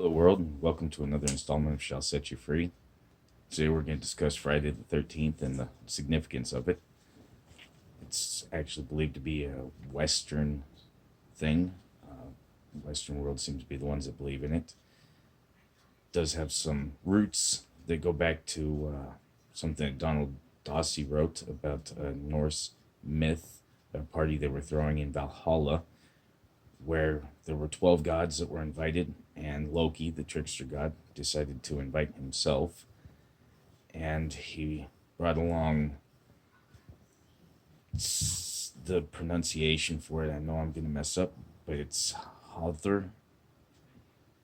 Hello, world, and welcome to another installment of Shall Set You Free. Today, we're going to discuss Friday the 13th and the significance of it. It's actually believed to be a Western thing. Western world seems to be the ones that believe in it. Does have some roots that go back to something that Donald Dossie wrote about a Norse myth, a party they were throwing in Valhalla, where there were 12 gods that were invited, and Loki, the trickster god, decided to invite himself. And he brought along the pronunciation for it. I know I'm going to mess up, but it's Hother,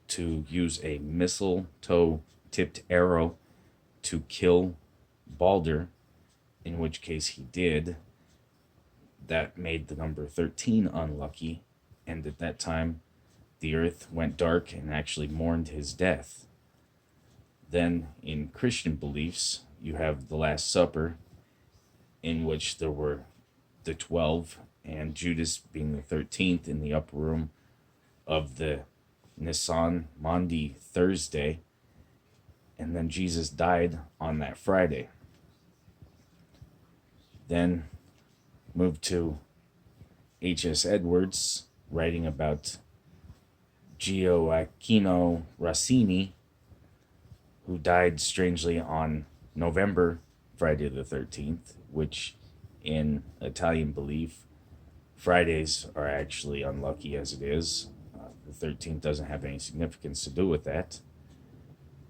to use a mistletoe tipped arrow to kill Balder, in which case he did. That made the number 13 unlucky, and at that time the earth went dark and actually mourned his death. Then in Christian beliefs, you have the Last Supper, in which there were the 12 and Judas being the 13th in the upper room of the Nisan Maundy Thursday, and then Jesus died on that Friday. Then moved to H.S. Edwards, writing about Gioacchino Rossini, who died strangely on November Friday the 13th, which in Italian belief, Fridays are actually unlucky as it is. The 13th doesn't have any significance to do with that.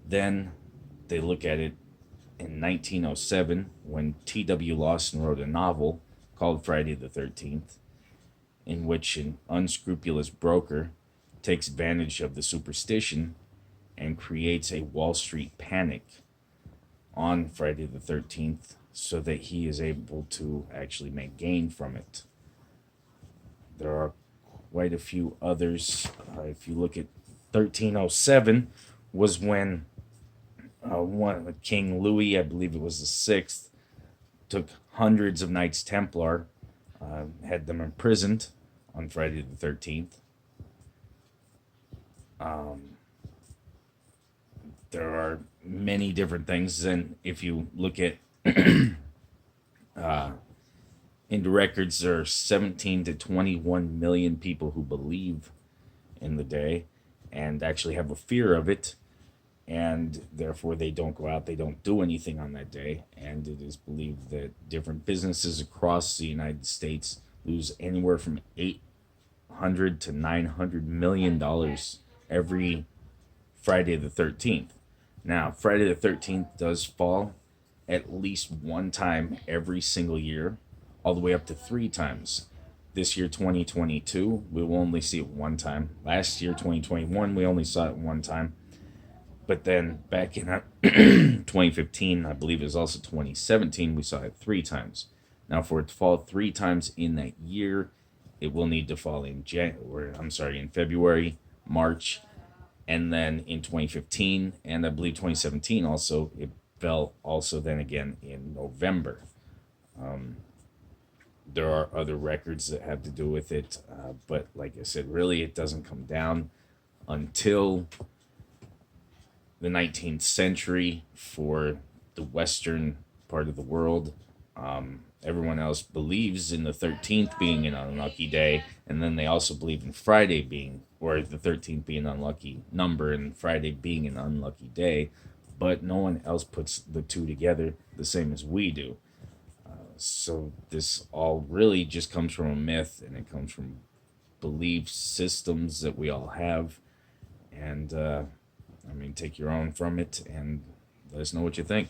Then they look at it in 1907 when T.W. Lawson wrote a novel called Friday the 13th, in which an unscrupulous broker takes advantage of the superstition and creates a Wall Street panic on Friday the 13th so that he is able to actually make gain from it. There are quite a few others. If you look at 1307 was when King Louis, I believe it was the 6th, took hundreds of Knights Templar, had them imprisoned on Friday the 13th. There are many different things, and if you look at into records, there are 17 to 21 million people who believe in the day and actually have a fear of it, and therefore they don't go out, they don't do anything on that day. And it is believed that different businesses across the United States lose anywhere from $800 to $900 million every Friday the 13th. Now, Friday the 13th does fall at least one time every single year, all the way up to 3 times. This year, 2022, we will only see it one time. Last year, 2021, we only saw it one time. But then back in 2015, I believe it was also 2017, we saw it 3 times. Now, for it to fall 3 times in that year, it will need to fall in in February, March, and then in 2015, and I believe 2017 also, it fell also then again in November. There are other records that have to do with it, but like I said, really it doesn't come down until the 19th century for the western part of the world. Everyone else believes in the 13th being an unlucky day, and then they also believe in Friday being, or the 13th being an unlucky number and Friday being an unlucky day, but no one else puts the two together the same as we do. So this all really just comes from a myth, and it comes from belief systems that we all have. And take your own from it and let us know what you think.